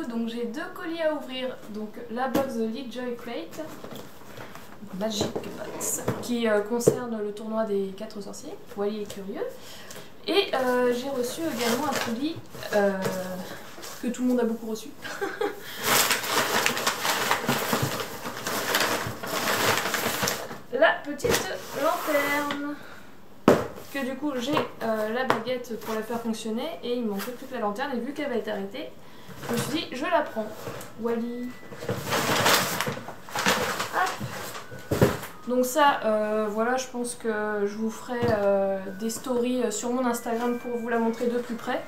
donc j'ai 2 colis à ouvrir. Donc la box de Leadjoy Crate, Magic Box, qui concerne le tournoi des 4 sorciers. Wally est curieux. Et j'ai reçu également un colis que tout le monde a beaucoup reçu. La petite lanterne. Que du coup j'ai la baguette pour la faire fonctionner et il me manquait plus que la lanterne, et vu qu'elle va être arrêtée, je me suis dit je la prends. Wally. Hop. Donc ça, voilà, je pense que je vous ferai des stories sur mon Instagram pour vous la montrer de plus près.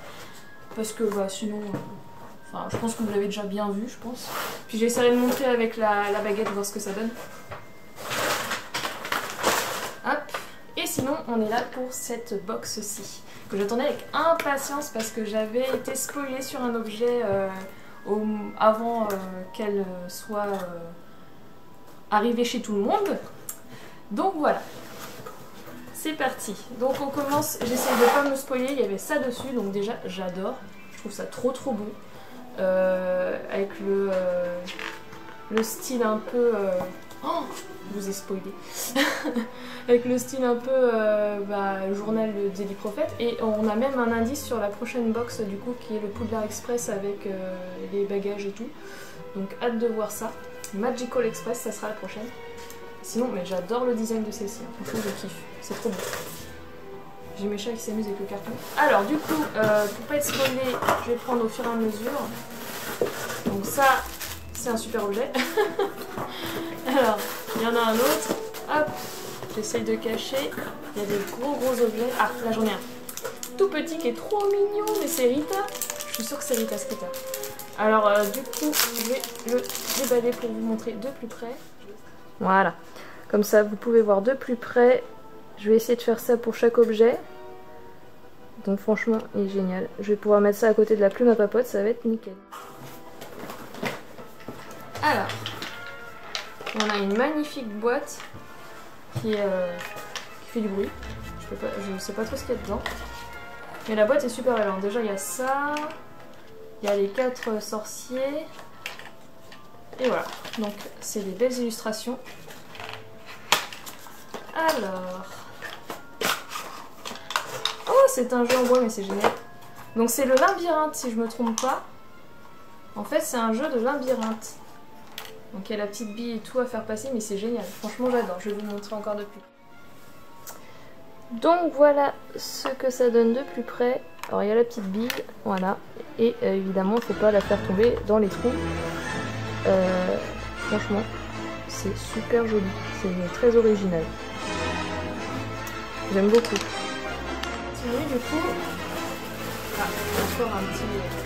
Parce que bah, sinon, enfin, je pense que vous l'avez déjà bien vu, je pense. Puis j'essaierai de montrer avec la baguette, voir ce que ça donne. Hop. Et sinon, on est là pour cette box-ci, que j'attendais avec impatience parce que j'avais été spoilée sur un objet avant qu'elle soit arrivée chez tout le monde. Donc voilà, c'est parti. Donc on commence, j'essaie de pas me spoiler, il y avait ça dessus, donc déjà j'adore, je trouve ça trop beau. Avec le style un peu... Oh, je vous ai spoilé. Avec le style un peu journal de Daily Prophet. Et on a même un indice sur la prochaine box du coup qui est le Poudlard Express avec les bagages et tout. Donc hâte de voir ça. Magical Express, ça sera la prochaine. Sinon, mais j'adore le design de celle-ci. Franchement, je kiffe. C'est trop beau. J'ai mes chats qui s'amusent avec le carton. Alors du coup, pour pas être spoilé, je vais prendre au fur et à mesure. Donc ça, c'est un super objet. Alors, il y en a un autre. Hop, j'essaye de cacher. Il y a des gros objets. Ah, là j'en ai un. Tout petit qui est trop mignon, mais c'est Rita. Je suis sûre que c'est Rita Skeeter. Alors du coup, je vais le déballer pour vous montrer de plus près. Voilà. Comme ça, vous pouvez voir de plus près. Je vais essayer de faire ça pour chaque objet. Donc franchement, il est génial. Je vais pouvoir mettre ça à côté de la plume à papote, ça va être nickel. Alors, on a une magnifique boîte qui fait du bruit. Je ne sais pas trop ce qu'il y a dedans. Mais la boîte est super belle. Alors déjà, il y a ça. Il y a les 4 sorciers. Et voilà. Donc, c'est des belles illustrations. Alors... Oh, c'est un jeu en bois, mais c'est génial. Donc c'est le labyrinthe, si je me trompe pas. En fait, c'est un jeu de labyrinthe. Donc il y a la petite bille et tout à faire passer, mais c'est génial. Franchement, j'adore. Je vais vous montrer encore de plus. Donc voilà ce que ça donne de plus près. Alors il y a la petite bille, voilà. Et évidemment, il ne faut pas la faire tomber dans les trous. Franchement, c'est super joli. C'est très original. J'aime beaucoup. Du coup, encore un petit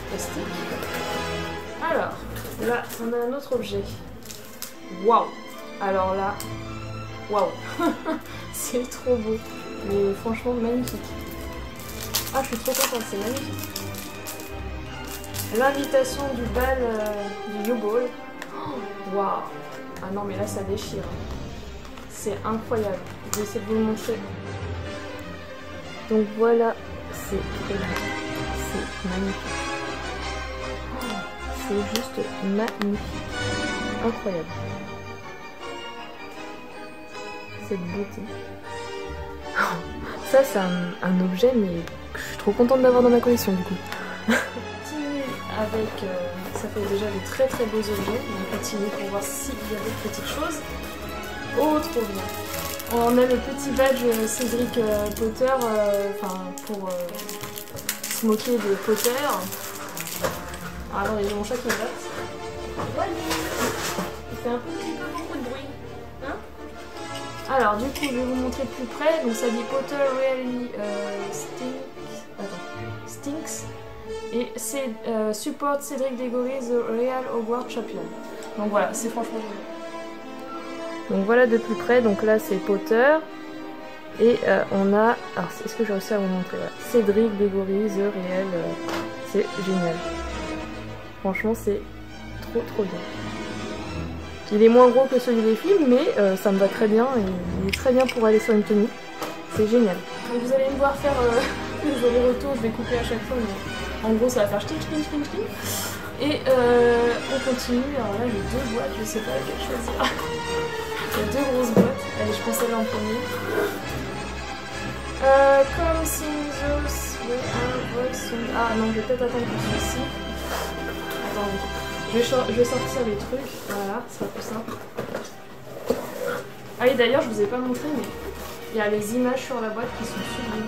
plastique. Alors, là, on a un autre objet. Waouh! Alors là, waouh! C'est trop beau. Mais franchement, magnifique. Ah, je suis trop contente, c'est magnifique. L'invitation du bal du You-Ball. Waouh! Ah non, mais là, ça déchire. C'est incroyable. Je vais essayer de vous le montrer. Donc voilà, c'est magnifique. C'est juste magnifique. Incroyable. Cette beauté. Ça, c'est un objet, mais que je suis trop contente d'avoir dans ma collection du coup. On continue avec... ça fait déjà de très beaux objets. On continue pour voir s'il y a d'autres petites choses. Oh, trop bien. On a le petit badge Cédric Potter, pour se moquer de Potter. Alors, il y a mon chat qui me batte. Il fait un petit peu beaucoup de bruit. Hein? Alors, du coup, je vais vous montrer de plus près. Donc, ça dit Potter Really Stinks. Et c'est Support Cédric Diggory, The Real Hogwarts Champion. Donc voilà, c'est franchement génial. Donc voilà de plus près, donc là c'est Potter. Et on a... Alors est-ce que j'ai réussi à vous montrer? Voilà. Cédric Diggory, The Real... c'est génial. Franchement c'est trop bien. Il est moins gros que celui des films, mais ça me va très bien. Et il est très bien pour aller sur une tenue. C'est génial. Donc vous allez me voir faire les allers-retours, je vais couper à chaque fois. Mais... En gros, ça va faire ch'ting. Et on continue. Alors là, j'ai 2 boîtes, je sais pas laquelle choisir. Il y a 2 grosses boîtes. Allez, je prends celle-là en premier. Comme Sinzos. Ah non, je vais peut-être attendre pour celui-ci. Attendez. Je vais sortir les trucs. Voilà, ce sera plus simple. Ah oui, d'ailleurs, je vous ai pas montré, mais il y a les images sur la boîte qui sont sublimes.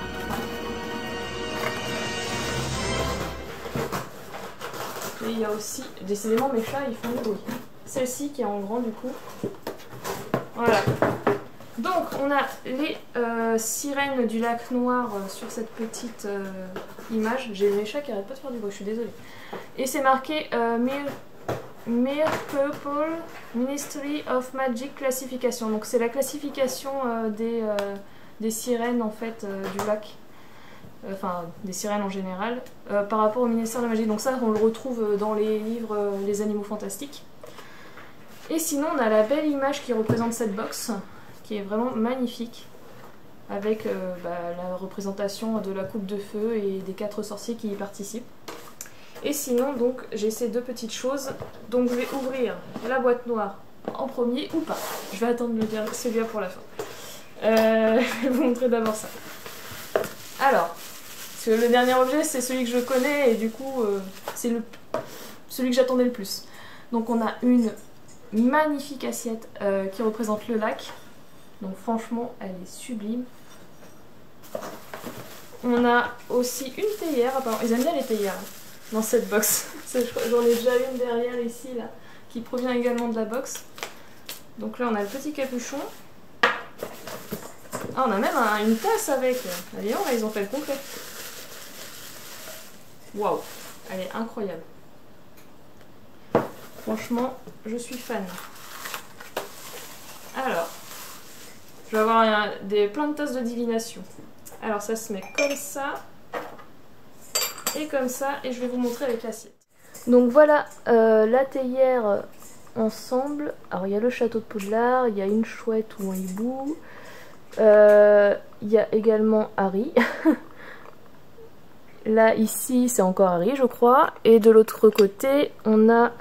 Et il y a aussi, décidément mes chats ils font du bruit. Celle-ci qui est en grand du coup. Voilà. Donc on a les sirènes du lac noir sur cette petite image. J'ai mes chats qui arrêtent pas de faire du bruit, je suis désolée. Et c'est marqué Mere Purple Ministry of Magic Classification. Donc c'est la classification des sirènes en fait du lac. Enfin des sirènes en général, par rapport au ministère de la magie. Donc ça on le retrouve dans les livres Les Animaux Fantastiques. Et sinon on a la belle image qui représente cette box, qui est vraiment magnifique, avec la représentation de la coupe de feu et des 4 sorciers qui y participent. Et sinon donc j'ai ces 2 petites choses, donc je vais ouvrir la boîte noire en premier ou pas. Je vais attendre celui-là pour la fin. Je vais vous montrer d'abord ça. Alors, parce que le dernier objet c'est celui que je connais et du coup c'est celui que j'attendais le plus. Donc on a une magnifique assiette qui représente le lac. Donc franchement elle est sublime. On a aussi une théière, apparemment ils aiment bien les théières dans cette box. J'en ai déjà une derrière ici là, qui provient également de la box. Donc là on a le petit capuchon. Ah on a même une tasse avec. Allez, là ils ont fait le complet. Waouh, elle est incroyable. Franchement, je suis fan. Alors, je vais avoir plein de tasses de divination. Alors ça se met comme ça et comme ça, et je vais vous montrer avec l'assiette. Donc voilà la théière ensemble. Alors il y a le château de Poudlard, il y a une chouette ou un hibou, il y a également Harry. Là, ici, c'est encore Harry, je crois. Et de l'autre côté, on a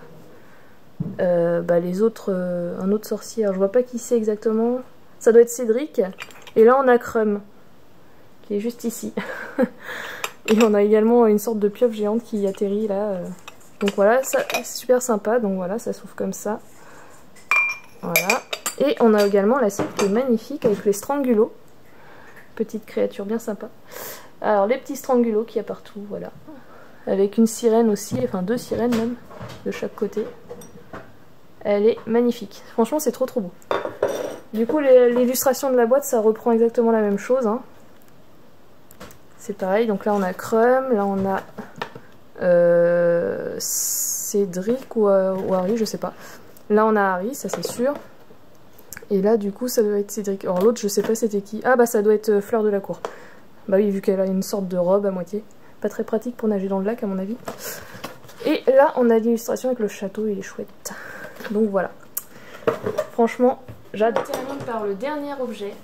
les autres, un autre sorcier. Alors, je vois pas qui c'est exactement. Ça doit être Cédric. Et là, on a Krum, qui est juste ici. Et on a également une sorte de pieuvre géante qui atterrit là. Donc voilà, c'est super sympa. Donc voilà, ça s'ouvre comme ça. Voilà. Et on a également l'assiette qui est magnifique avec les strangulos. Petite créature bien sympa. Alors les petits strangulos qu'il y a partout, voilà. Avec une sirène aussi, enfin 2 sirènes même, de chaque côté. Elle est magnifique. Franchement c'est trop beau. Du coup l'illustration de la boîte ça reprend exactement la même chose. Hein. C'est pareil, donc là on a Krum, là on a Cédric ou Harry, je sais pas. Là on a Harry, ça c'est sûr. Et là du coup ça doit être Cédric. Alors l'autre je sais pas c'était qui. Ah bah ça doit être Fleur de la Cour. Bah oui, vu qu'elle a une sorte de robe à moitié. Pas très pratique pour nager dans le lac à mon avis. Et là, on a l'illustration avec le château et les chouettes. Donc voilà. Franchement, j'adore. On termine par le dernier objet.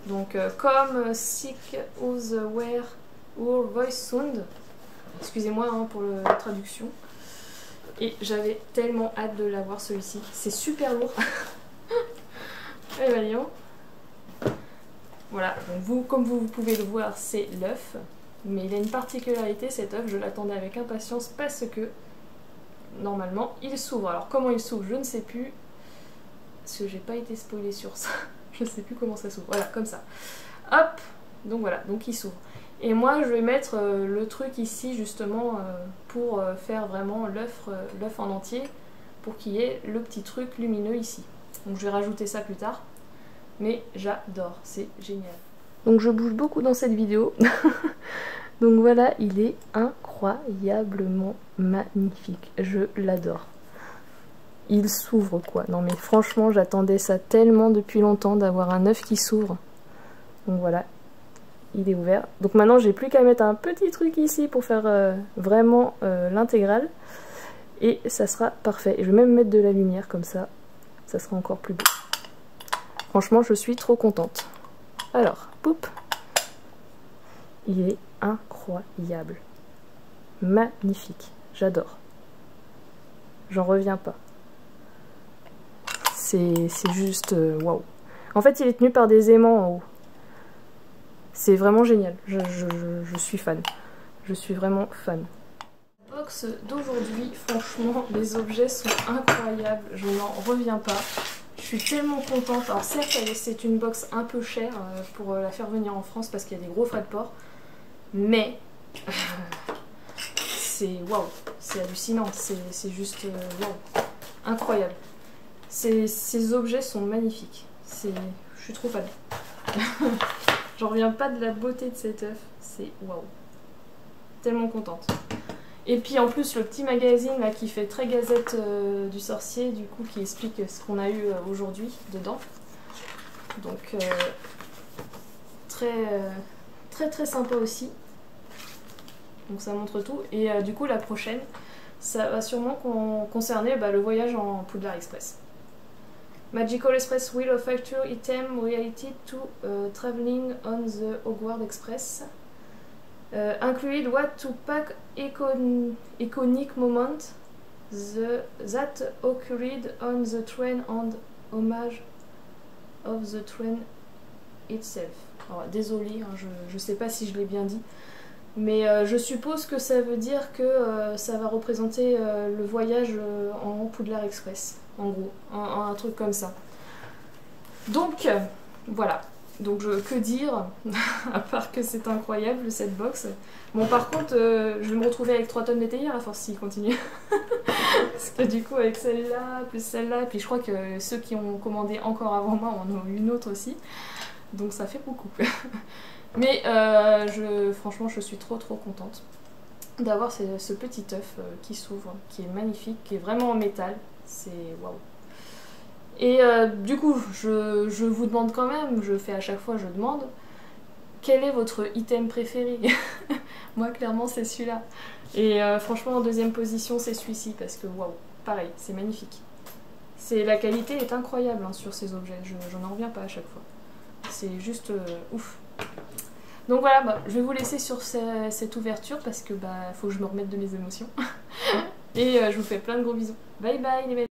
Donc comme Sick Who's Where Our Voice Sound. Excusez-moi hein, pour la traduction. Et j'avais tellement hâte de l'avoir celui-ci. C'est super lourd. Allez, voyons. Voilà, donc comme vous pouvez le voir, c'est l'œuf. Mais il a une particularité, cet œuf, je l'attendais avec impatience parce que, normalement, il s'ouvre. Alors comment il s'ouvre, je ne sais plus. Parce que j'ai pas été spoilée sur ça. Je ne sais plus comment ça s'ouvre. Voilà, comme ça. Hop, donc voilà, donc il s'ouvre. Et moi, je vais mettre le truc ici, justement, pour faire vraiment l'œuf en entier, pour qu'il y ait le petit truc lumineux ici. Donc je vais rajouter ça plus tard. Mais j'adore, c'est génial. Donc je bouge beaucoup dans cette vidéo. Donc voilà, il est incroyablement magnifique. Je l'adore. Il s'ouvre quoi. Non mais franchement, j'attendais ça tellement depuis longtemps d'avoir un œuf qui s'ouvre. Donc voilà, il est ouvert. Donc maintenant, j'ai plus qu'à mettre un petit truc ici pour faire vraiment l'intégrale. Et ça sera parfait. Et je vais même mettre de la lumière comme ça. Ça sera encore plus beau. Franchement, je suis trop contente. Alors, poup. Il est incroyable. Magnifique. J'adore. J'en reviens pas. C'est juste waouh. En fait, il est tenu par des aimants en haut. C'est vraiment génial. Je suis fan. Je suis vraiment fan. La box d'aujourd'hui, franchement, les objets sont incroyables. Je n'en reviens pas. Je suis tellement contente. Alors certes, c'est une box un peu chère pour la faire venir en France parce qu'il y a des gros frais de port. Mais c'est waouh. C'est hallucinant. C'est juste waouh. Incroyable. Ces objets sont magnifiques. Je suis trop fan. J'en reviens pas de la beauté de cet œuf. C'est waouh. Tellement contente. Et puis en plus le petit magazine là qui fait très gazette du sorcier, du coup qui explique ce qu'on a eu aujourd'hui dedans. Donc très sympa aussi. Donc ça montre tout. Et du coup la prochaine, ça va sûrement concerner le voyage en Poudlard Express. Magical Express will factor item related to traveling on the Hogwarts Express. Include what to pack iconic moment that occurred on the train and homage of the train itself. Alors, désolée, hein, je sais pas si je l'ai bien dit, mais je suppose que ça veut dire que ça va représenter le voyage en Poudlard Express, en gros, un truc comme ça. Donc, voilà. Donc que dire, à part que c'est incroyable cette box. Bon par contre je vais me retrouver avec 3 tonnes de théière à force s'il continue. Parce que du coup avec celle-là, plus celle-là, puis je crois que ceux qui ont commandé encore avant moi en ont eu une autre aussi. Donc ça fait beaucoup. Mais franchement je suis trop contente d'avoir ce petit œuf qui s'ouvre, qui est magnifique, qui est vraiment en métal. C'est waouh. Et du coup, je vous demande quand même, je fais à chaque fois, je demande, quel est votre item préféré? Moi, clairement, c'est celui-là. Et franchement, en deuxième position, c'est celui-ci, parce que waouh, pareil, c'est magnifique. La qualité est incroyable hein, sur ces objets, je n'en reviens pas à chaque fois. C'est juste ouf. Donc voilà, je vais vous laisser sur cette ouverture, parce que faut que je me remette de mes émotions. Et je vous fais plein de gros bisous. Bye bye les belles.